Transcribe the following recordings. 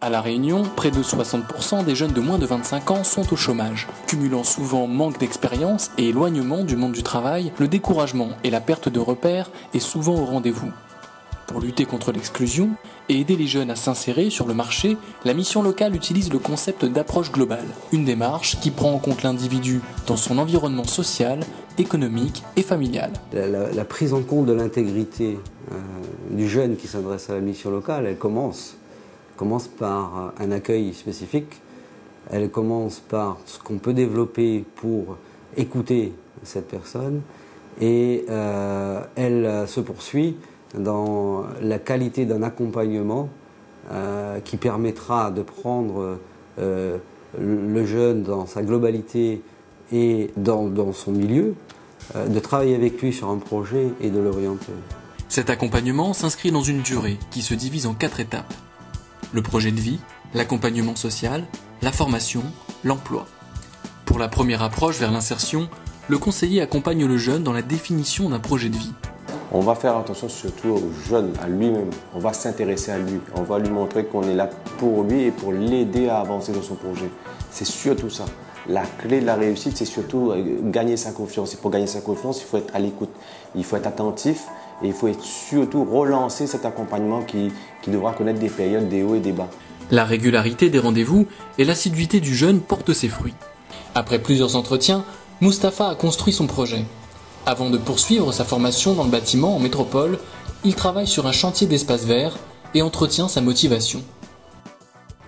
À La Réunion, près de 60% des jeunes de moins de 25 ans sont au chômage. Cumulant souvent manque d'expérience et éloignement du monde du travail, le découragement et la perte de repères est souvent au rendez-vous. Pour lutter contre l'exclusion et aider les jeunes à s'insérer sur le marché, la mission locale utilise le concept d'approche globale, une démarche qui prend en compte l'individu dans son environnement social, économique et familial. La prise en compte de l'intégrité du jeune qui s'adresse à la mission locale, elle commence par un accueil spécifique, elle commence par ce qu'on peut développer pour écouter cette personne et elle se poursuit dans la qualité d'un accompagnement qui permettra de prendre le jeune dans sa globalité et dans son milieu, de travailler avec lui sur un projet et de l'orienter. Cet accompagnement s'inscrit dans une durée qui se divise en 4 étapes. Le projet de vie, l'accompagnement social, la formation, l'emploi. Pour la première approche vers l'insertion, le conseiller accompagne le jeune dans la définition d'un projet de vie. On va faire attention surtout au jeune, à lui-même. On va s'intéresser à lui. On va lui montrer qu'on est là pour lui et pour l'aider à avancer dans son projet. C'est surtout ça. La clé de la réussite, c'est surtout gagner sa confiance. Et pour gagner sa confiance, il faut être à l'écoute. Il faut être attentif et il faut surtout relancer cet accompagnement qui devra connaître des périodes, des hauts et des bas. La régularité des rendez-vous et l'assiduité du jeune portent ses fruits. Après plusieurs entretiens, Mustapha a construit son projet. Avant de poursuivre sa formation dans le bâtiment en métropole, il travaille sur un chantier d'espace vert et entretient sa motivation.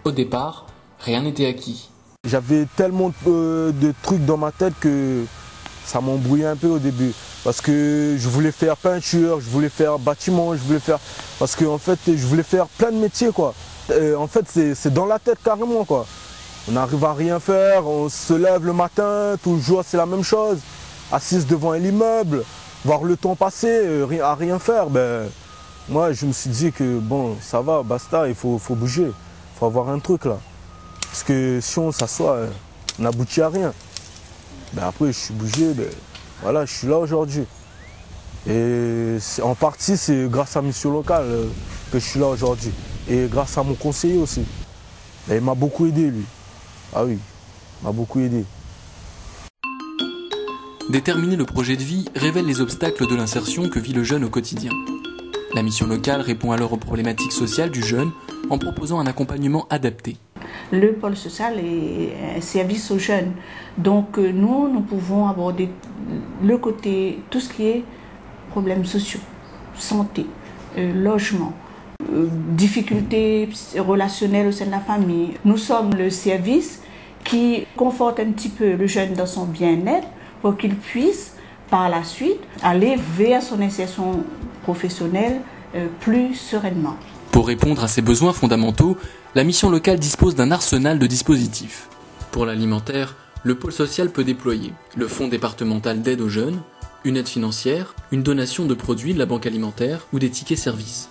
Au départ, rien n'était acquis. J'avais tellement de trucs dans ma tête que ça m'embrouillait un peu au début. Parce que je voulais faire peinture, je voulais faire bâtiment, parce que en fait, je voulais faire plein de métiers, quoi. En fait, c'est dans la tête carrément, quoi. On n'arrive à rien faire, on se lève le matin, toujours c'est la même chose. Assise devant un immeuble, voir le temps passer, à rien faire. Moi, je me suis dit que bon, ça va, basta, il faut bouger. Il faut avoir un truc là. Parce que si on s'assoit, on n'aboutit à rien. Après, je suis bougé, voilà, je suis là aujourd'hui. Et en partie, c'est grâce à Mission Locale que je suis là aujourd'hui. Et grâce à mon conseiller aussi. Et il m'a beaucoup aidé, lui. Ah oui, il m'a beaucoup aidé. Déterminer le projet de vie révèle les obstacles de l'insertion que vit le jeune au quotidien. La mission locale répond alors aux problématiques sociales du jeune en proposant un accompagnement adapté. Le pôle social est un service aux jeunes. Donc nous pouvons aborder le côté, tout ce qui est problèmes sociaux, santé, logement, difficultés relationnelles au sein de la famille. Nous sommes le service qui conforte un petit peu le jeune dans son bien-être pour qu'il puisse par la suite aller vers son insertion professionnelle plus sereinement. Pour répondre à ces besoins fondamentaux, la mission locale dispose d'un arsenal de dispositifs. Pour l'alimentaire, le pôle social peut déployer le fonds départemental d'aide aux jeunes, une aide financière, une donation de produits de la banque alimentaire ou des tickets services.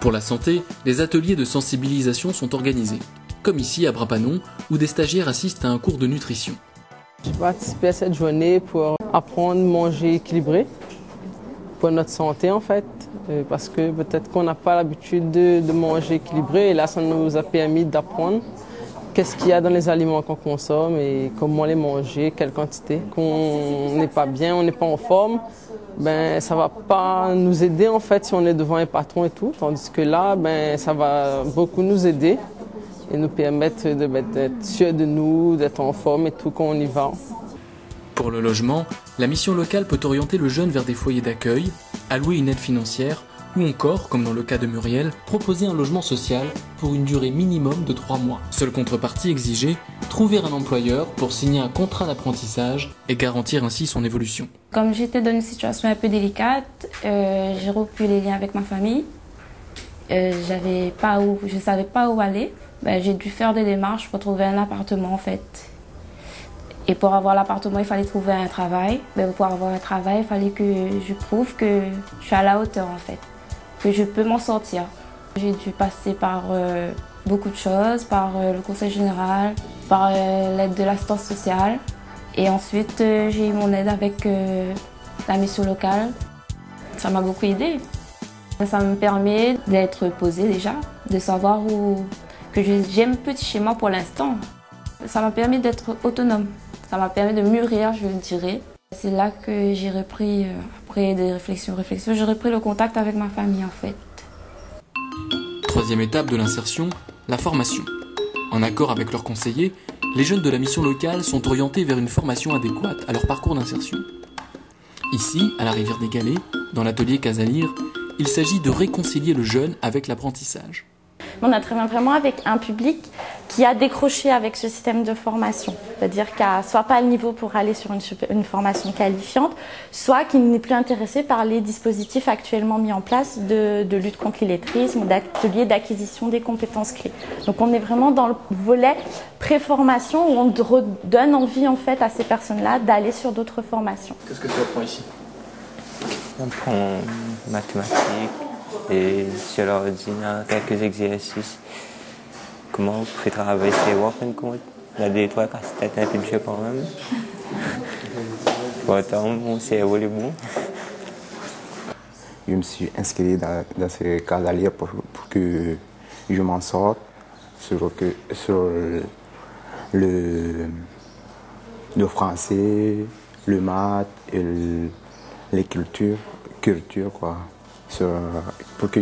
Pour la santé, des ateliers de sensibilisation sont organisés, comme ici à Brapanon, où des stagiaires assistent à un cours de nutrition. J'ai participé à cette journée pour apprendre à manger équilibré, pour notre santé en fait, parce que peut-être qu'on n'a pas l'habitude de manger équilibré et là ça nous a permis d'apprendre qu'est-ce qu'il y a dans les aliments qu'on consomme et comment les manger, quelle quantité. Qu'on n'est pas bien, on n'est pas en forme, ça va pas nous aider en fait si on est devant un patron et tout, tandis que là ça va beaucoup nous aider et nous permettre d'être sûrs de nous, d'être en forme et tout quand on y va. Pour le logement, la mission locale peut orienter le jeune vers des foyers d'accueil, allouer une aide financière ou encore, comme dans le cas de Muriel, proposer un logement social pour une durée minimum de 3 mois. Seule contrepartie exigée, trouver un employeur pour signer un contrat d'apprentissage et garantir ainsi son évolution. Comme j'étais dans une situation un peu délicate, j'ai rompu les liens avec ma famille. Je ne savais pas où aller. J'ai dû faire des démarches pour trouver un appartement en fait. Et pour avoir l'appartement, il fallait trouver un travail. Pour avoir un travail, il fallait que je prouve que je suis à la hauteur en fait, que je peux m'en sortir. J'ai dû passer par beaucoup de choses, par le conseil général, par l'aide de l'assistance sociale. Et ensuite, j'ai eu mon aide avec la mission locale. Ça m'a beaucoup aidé. Ça me permet d'être posée déjà, de savoir où que j'aime petit chez moi pour l'instant. Ça m'a permis d'être autonome, ça m'a permis de mûrir, je dirais. C'est là que j'ai repris, après des réflexions, j'ai repris le contact avec ma famille en fait. Troisième étape de l'insertion, la formation. En accord avec leurs conseillers, les jeunes de la mission locale sont orientés vers une formation adéquate à leur parcours d'insertion. Ici, à la rivière des Galets, dans l'atelier Casalire, il s'agit de réconcilier le jeune avec l'apprentissage. On a travaillé vraiment avec un public qui a décroché avec ce système de formation. C'est-à-dire qui n'a soit pas le niveau pour aller sur une formation qualifiante, soit qui n'est plus intéressé par les dispositifs actuellement mis en place de lutte contre l'illettrisme, d'ateliers d'acquisition des compétences clés. Donc on est vraiment dans le volet pré-formation où on donne envie en fait à ces personnes-là d'aller sur d'autres formations. Qu'est-ce que tu apprends ici? On apprend mathématiques et sur l'ordinateur quelques exercices. Comment on fait travailler ses working il y a des trois casse-têtes un peu de jeu quand même. Pourtant, mon cerveau est bon. Je me suis inscrit dans ce cas-là pour que je m'en sorte sur le français, le maths et les cultures quoi. Pour que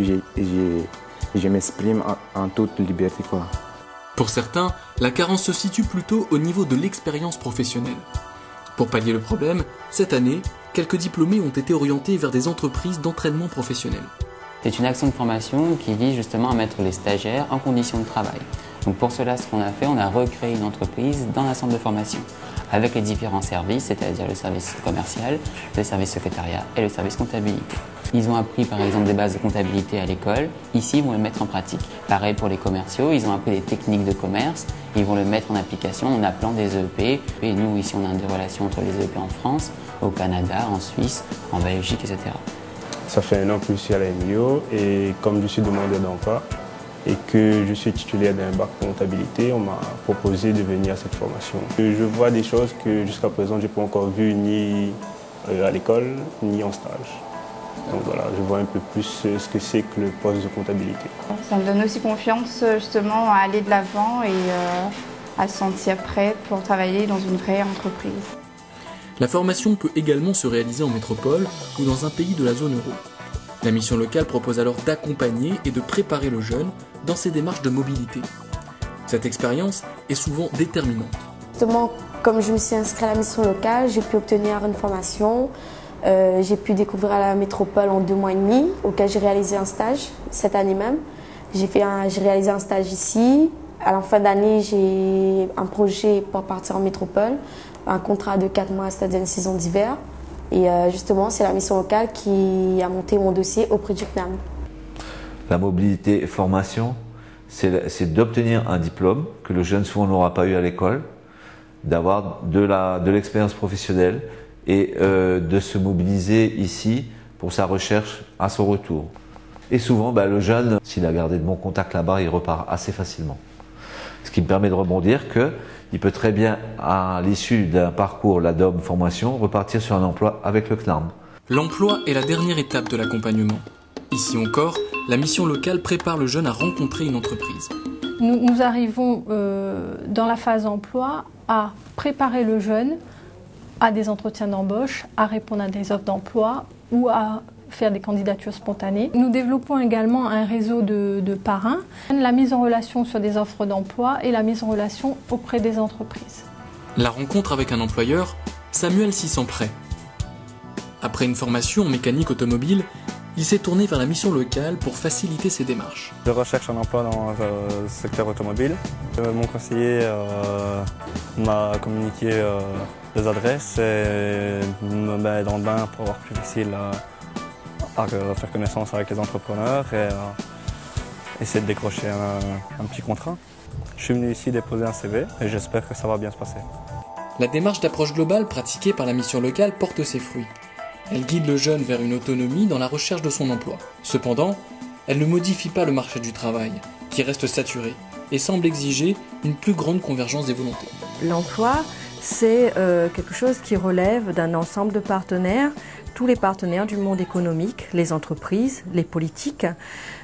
je m'exprime en toute liberté quoi. Pour certains, la carence se situe plutôt au niveau de l'expérience professionnelle. Pour pallier le problème, cette année, quelques diplômés ont été orientés vers des entreprises d'entraînement professionnel. C'est une action de formation qui vise justement à mettre les stagiaires en conditions de travail. Donc pour cela, ce qu'on a fait, on a recréé une entreprise dans un centre de formation avec les différents services, c'est-à-dire le service commercial, le service secrétariat et le service comptabilité. Ils ont appris par exemple des bases de comptabilité à l'école, ici ils vont le mettre en pratique. Pareil pour les commerciaux, ils ont appris des techniques de commerce, ils vont le mettre en application en appelant des EEP. Et nous ici on a des relations entre les EEP en France, au Canada, en Suisse, en Belgique, etc. Ça fait 1 an que je suis à la MIO et comme je suis demandeur d'emploi et que je suis titulaire d'un bac comptabilité, on m'a proposé de venir à cette formation. Je vois des choses que jusqu'à présent je n'ai pas encore vues ni à l'école ni en stage. Donc voilà, je vois un peu plus ce que c'est que le poste de comptabilité. Ça me donne aussi confiance justement à aller de l'avant et à se sentir prête pour travailler dans une vraie entreprise. La formation peut également se réaliser en métropole ou dans un pays de la zone euro. La mission locale propose alors d'accompagner et de préparer le jeune dans ses démarches de mobilité. Cette expérience est souvent déterminante. Justement, comme je me suis inscrite à la mission locale, j'ai pu obtenir une formation. J'ai pu découvrir la métropole en 2 mois et demi, auquel j'ai réalisé un stage cette année même. J'ai réalisé un stage ici. À la fin d'année, j'ai un projet pour partir en métropole, un contrat de 4 mois, c'est-à-dire une saison d'hiver. Et justement, c'est la mission locale qui a monté mon dossier auprès du CNAM. La mobilité et formation, c'est d'obtenir un diplôme que le jeune souvent n'aura pas eu à l'école, d'avoir de l'expérience professionnelle et de se mobiliser ici pour sa recherche à son retour. Et souvent, le jeune, s'il a gardé de bons contacts là-bas, il repart assez facilement. Ce qui me permet de rebondir qu'il peut très bien, à l'issue d'un parcours l'ADOM formation, repartir sur un emploi avec le CNAM. L'emploi est la dernière étape de l'accompagnement. Ici encore, la mission locale prépare le jeune à rencontrer une entreprise. Nous arrivons dans la phase emploi à préparer le jeune à des entretiens d'embauche, à répondre à des offres d'emploi ou à faire des candidatures spontanées. Nous développons également un réseau de parrains, la mise en relation sur des offres d'emploi et la mise en relation auprès des entreprises. La rencontre avec un employeur, Samuel s'y sent prêt. Après une formation en mécanique automobile, il s'est tourné vers la mission locale pour faciliter ses démarches. Je recherche un emploi dans le secteur automobile. Mon conseiller m'a communiqué les adresses et me met dans le bain pour avoir plus facile à faire connaissance avec les entrepreneurs et essayer de décrocher un petit contrat. Je suis venu ici déposer un CV et j'espère que ça va bien se passer. La démarche d'approche globale pratiquée par la mission locale porte ses fruits. Elle guide le jeune vers une autonomie dans la recherche de son emploi. Cependant, elle ne modifie pas le marché du travail, qui reste saturé, et semble exiger une plus grande convergence des volontés. L'emploi, c'est quelque chose qui relève d'un ensemble de partenaires, tous les partenaires du monde économique, les entreprises, les politiques.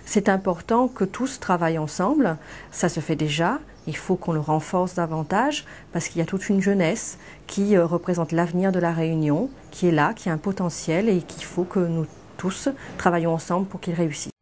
C'est important que tous travaillent ensemble, ça se fait déjà, il faut qu'on le renforce davantage parce qu'il y a toute une jeunesse qui représente l'avenir de la Réunion, qui est là, qui a un potentiel et qu'il faut que nous tous travaillons ensemble pour qu'il réussisse.